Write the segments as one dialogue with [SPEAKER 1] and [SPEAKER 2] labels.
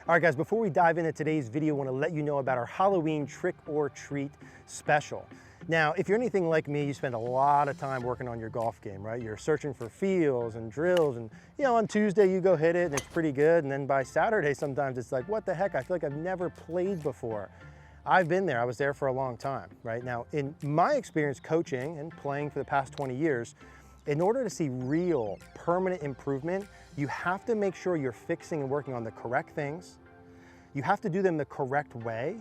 [SPEAKER 1] All right, guys, before we dive into today's video, I want to let you know about our Halloween trick or treat special. Now, if you're anything like me, you spend a lot of time working on your golf game, right? You're searching for feels and drills, and on Tuesday you go hit it and it's pretty good, and then by Saturday sometimes it's like, what the heck, I feel like I've never played before. I've been there, I was there for a long time, right? Now, in my experience coaching and playing for the past 20 years, in order to see real, permanent improvement, you have to make sure you're fixing and working on the correct things, you have to do them the correct way,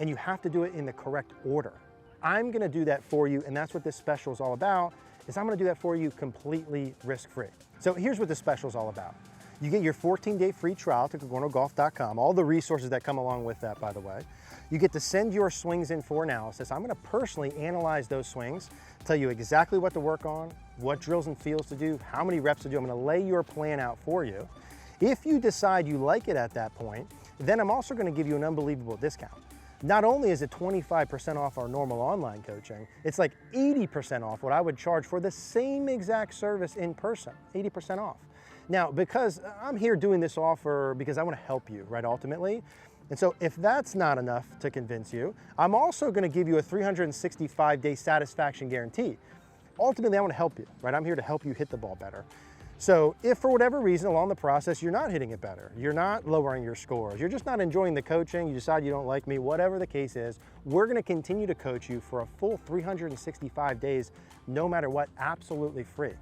[SPEAKER 1] and you have to do it in the correct order. I'm gonna do that for you, and that's what this special is all about, is I'm gonna do that for you completely risk-free. So here's what this special is all about. You get your 14-day free trial to CogornoGolf.com, all the resources that come along with that, by the way. You get to send your swings in for analysis. I'm gonna personally analyze those swings, tell you exactly what to work on, what drills and feels to do, how many reps to do. I'm gonna lay your plan out for you. If you decide you like it at that point, then I'm also gonna give you an unbelievable discount. Not only is it 25% off our normal online coaching, it's like 80% off what I would charge for the same exact service in person, 80% off. Now, because I'm here doing this offer because I wanna help you, right, ultimately. And so if that's not enough to convince you, I'm also gonna give you a 365-day satisfaction guarantee. Ultimately, I wanna help you, right? I'm here to help you hit the ball better. So if for whatever reason along the process, you're not hitting it better, you're not lowering your scores, you're just not enjoying the coaching, you decide you don't like me, whatever the case is, we're gonna continue to coach you for a full 365 days, no matter what, absolutely free.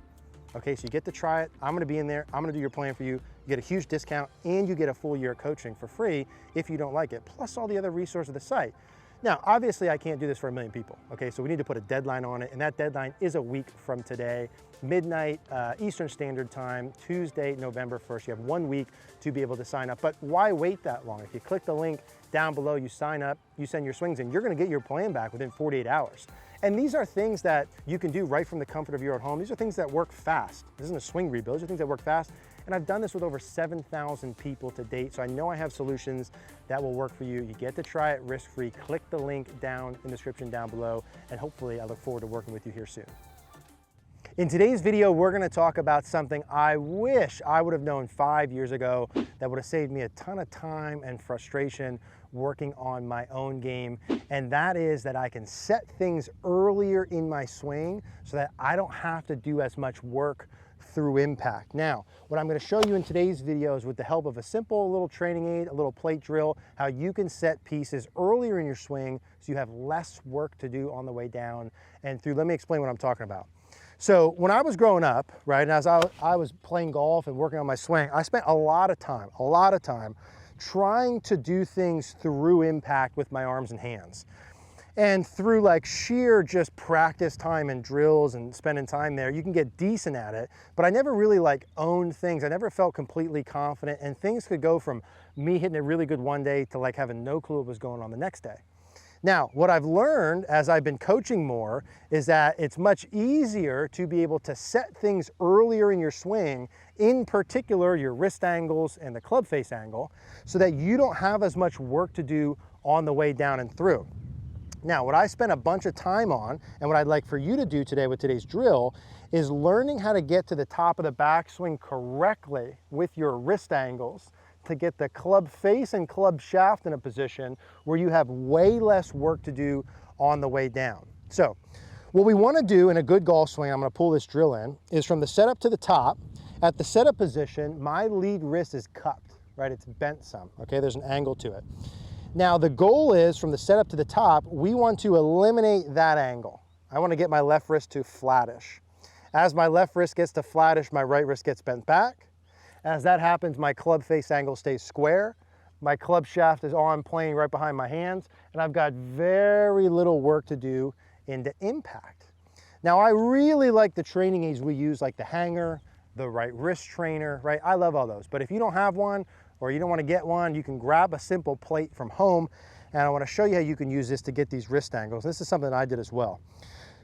[SPEAKER 1] Okay, so you get to try it, I'm gonna be in there, I'm gonna do your plan for you, you get a huge discount, and you get a full year of coaching for free if you don't like it, plus all the other resources of the site. Now, obviously I can't do this for 1 million people, okay? So we need to put a deadline on it, and that deadline is a week from today, midnight Eastern Standard Time, Tuesday, November 1st. You have 1 week to be able to sign up, but why wait that long? If you click the link down below, you sign up, you send your swings in, you're gonna get your plan back within 48 hours. And these are things that you can do right from the comfort of your own home. These are things that work fast. This isn't a swing rebuild, these are things that work fast. And I've done this with over 7,000 people to date, so I know I have solutions that will work for you. You get to try it risk-free. Click the link down in the description down below, and hopefully I look forward to working with you here soon. In today's video, we're gonna talk about something I wish I would have known 5 years ago that would have saved me a ton of time and frustration working on my own game, and that is that I can set things earlier in my swing so that I don't have to do as much work through impact. Now, what I'm going to show you in today's video is with the help of a simple little training aid, a little plate drill, how you can set pieces earlier in your swing so you have less work to do on the way down and through. Let me explain what I'm talking about. So when I was growing up, right, and as I was playing golf and working on my swing, I spent a lot of time trying to do things through impact with my arms and hands. And through like sheer just practice time and drills and spending time there, you can get decent at it, but I never really like owned things. I never felt completely confident, and things could go from me hitting it really good one day to like having no clue what was going on the next day. Now, what I've learned as I've been coaching more is that it's much easier to be able to set things earlier in your swing, in particular your wrist angles and the club face angle, so that you don't have as much work to do on the way down and through. Now, what I spent a bunch of time on, and what I'd like for you to do today with today's drill, is learning how to get to the top of the backswing correctly with your wrist angles to get the club face and club shaft in a position where you have way less work to do on the way down. So, what we want to do in a good golf swing, I'm going to pull this drill in, is from the setup to the top. At the setup position, my lead wrist is cupped, right? It's bent some, okay? There's an angle to it. Now, the goal is from the setup to the top, we want to eliminate that angle. I want to get my left wrist to flattish. As my left wrist gets to flattish, my right wrist gets bent back. As that happens, my club face angle stays square. My club shaft is on plane right behind my hands, and I've got very little work to do into impact. Now, I really like the training aids we use, like the hanger, the right wrist trainer, right? I love all those, but if you don't have one, or you don't want to get one, you can grab a simple plate from home, and I want to show you how you can use this to get these wrist angles. This is something I did as well.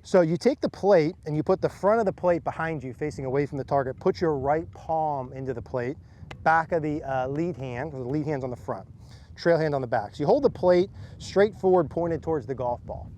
[SPEAKER 1] So you take the plate and you put the front of the plate behind you facing away from the target, put your right palm into the plate, back of the lead hand, the lead hand's on the front, trail hand on the back. So you hold the plate straight forward, pointed towards the golf ball.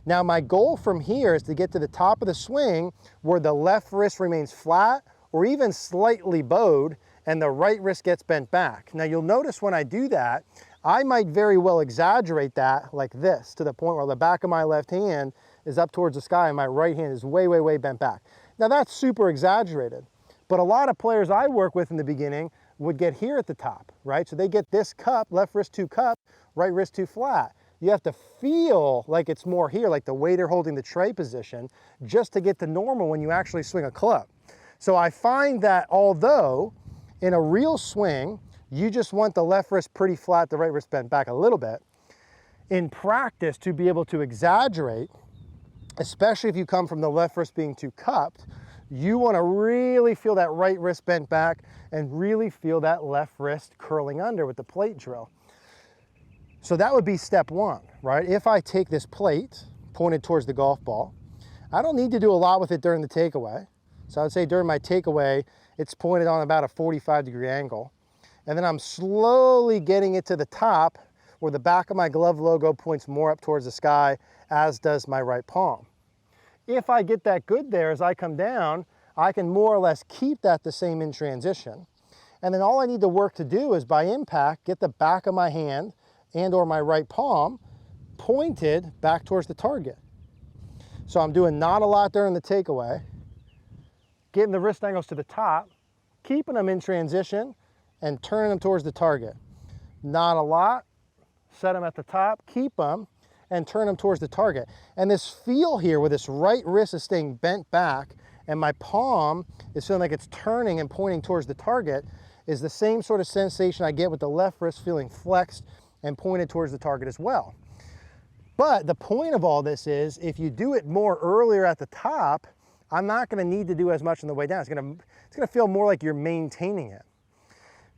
[SPEAKER 1] Now my goal from here is to get to the top of the swing where the left wrist remains flat or even slightly bowed, and the right wrist gets bent back. Now you'll notice when I do that, I might very well exaggerate that like this, to the point where the back of my left hand is up towards the sky and my right hand is way, way, way bent back. Now that's super exaggerated, but a lot of players I work with in the beginning would get here at the top, right? So they get this cup, left wrist 2 cup, right wrist 2 flat. You have to feel like it's more here, like the way they're holding the tray position, just to get to normal when you actually swing a club. So I find that although in a real swing, you just want the left wrist pretty flat, the right wrist bent back a little bit, in practice to be able to exaggerate, especially if you come from the left wrist being too cupped, you want to really feel that right wrist bent back and really feel that left wrist curling under with the plate drill. So that would be step 1, right? If I take this plate pointed towards the golf ball, I don't need to do a lot with it during the takeaway. So I would say during my takeaway, it's pointed on about a 45-degree angle. And then I'm slowly getting it to the top where the back of my glove logo points more up towards the sky, as does my right palm. If I get that good there as I come down, I can more or less keep that the same in transition. And then all I need to work to do is by impact, get the back of my hand and or my right palm pointed back towards the target. So I'm doing not a lot during the takeaway, getting the wrist angles to the top, keeping them in transition, and turning them towards the target. Not a lot, set them at the top, keep them, and turn them towards the target. And this feel here where this right wrist is staying bent back and my palm is feeling like it's turning and pointing towards the target is the same sort of sensation I get with the left wrist feeling flexed and pointed towards the target as well. But the point of all this is, if you do it more earlier at the top, I'm not gonna need to do as much on the way down. It's gonna feel more like you're maintaining it.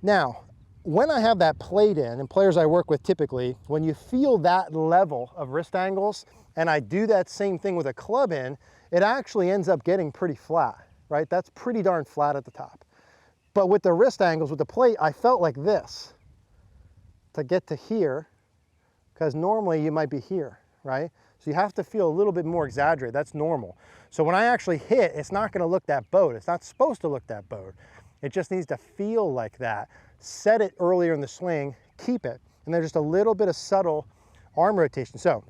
[SPEAKER 1] Now, when I have that plate in, and players I work with typically, when you feel that level of wrist angles, and I do that same thing with a club in, it actually ends up getting pretty flat, right? That's pretty darn flat at the top. But with the wrist angles, with the plate, I felt like this to get to here, because normally you might be here, right? So you have to feel a little bit more exaggerated. That's normal. So when I actually hit, it's not gonna look that bowed. It's not supposed to look that bowed. It just needs to feel like that. Set it earlier in the swing, keep it, and there's just a little bit of subtle arm rotation. So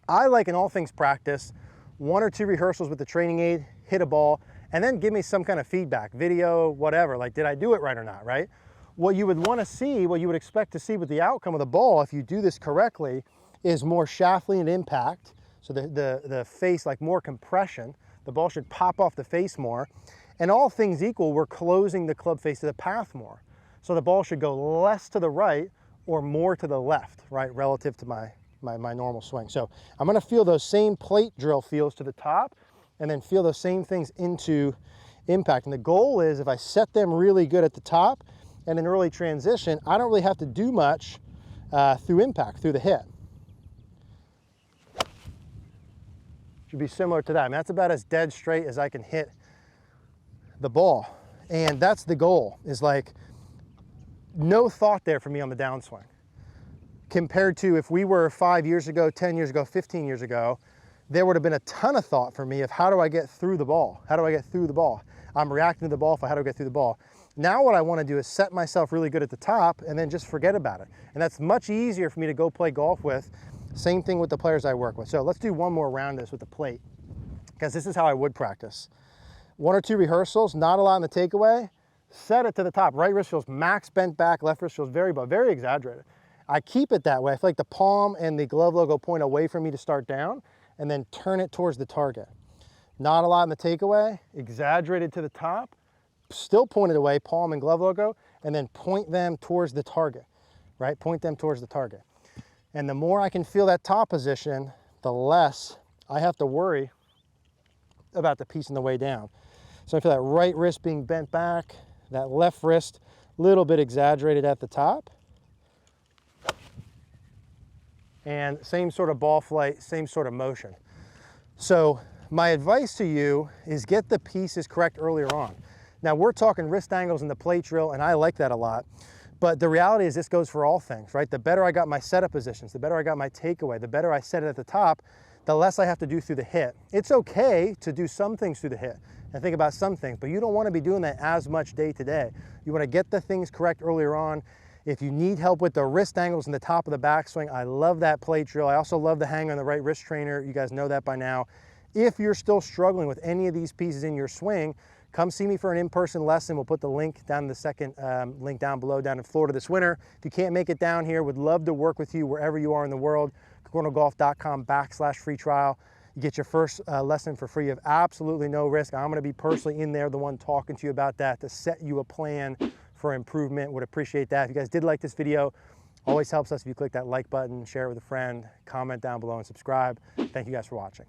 [SPEAKER 1] I like, in all things practice, 1 or 2 rehearsals with the training aid, hit a ball, and then give me some kind of feedback, video, whatever, like did I do it right or not, right? What you would want to see, what you would expect to see with the outcome of the ball, if you do this correctly, is more shaft lean impact. So the face, like more compression. The ball should pop off the face more. And all things equal, we're closing the club face to the path more. So the ball should go less to the right or more to the left, right, relative to my normal swing. So I'm gonna feel those same plate drill feels to the top and then feel those same things into impact. And the goal is, if I set them really good at the top and in early transition, I don't really have to do much through impact, through the hit. Should be similar to that. I mean, that's about as dead straight as I can hit the ball. And that's the goal, is like no thought there for me on the downswing. Compared to if we were 5 years ago, 10 years ago, 15 years ago, there would have been a ton of thought for me of how do I get through the ball? How do I get through the ball? I'm reacting to the ball, how do I get through the ball? Now what I want to do is set myself really good at the top and then just forget about it. And that's much easier for me to go play golf with. Same thing with the players I work with. So let's do one more round of this with the plate, because this is how I would practice. 1 or 2 rehearsals, not a lot in the takeaway, set it to the top. Right wrist feels max bent back, left wrist feels very exaggerated. I keep it that way. I feel like the palm and the glove logo point away from me to start down, and then turn it towards the target. Not a lot in the takeaway, exaggerated to the top, still pointed away, palm and glove logo, and then point them towards the target, right? Point them towards the target. And the more I can feel that top position, the less I have to worry about the piece on the way down. So I feel that right wrist being bent back, that left wrist a little bit exaggerated at the top. And same sort of ball flight, same sort of motion. So my advice to you is get the pieces correct earlier on. Now we're talking wrist angles in the plate drill, and I like that a lot. But the reality is this goes for all things, right? The better I got my setup positions, the better I got my takeaway, the better I set it at the top, the less I have to do through the hit. It's okay to do some things through the hit and think about some things, but you don't want to be doing that as much day to day. You want to get the things correct earlier on. If you need help with the wrist angles and the top of the backswing, I love that plate drill. I also love the hang on the right wrist trainer. You guys know that by now. If you're still struggling with any of these pieces in your swing, come see me for an in-person lesson. We'll put the link down, the second link down below, down in Florida this winter. If you can't make it down here, would love to work with you wherever you are in the world. CogornoGolf.com/free trial. You get your first lesson for free of absolutely no risk. I'm gonna be personally in there, the one talking to you about that, to set you a plan for improvement. Would appreciate that. If you guys did like this video, always helps us if you click that like button, share it with a friend, comment down below, and subscribe. Thank you guys for watching.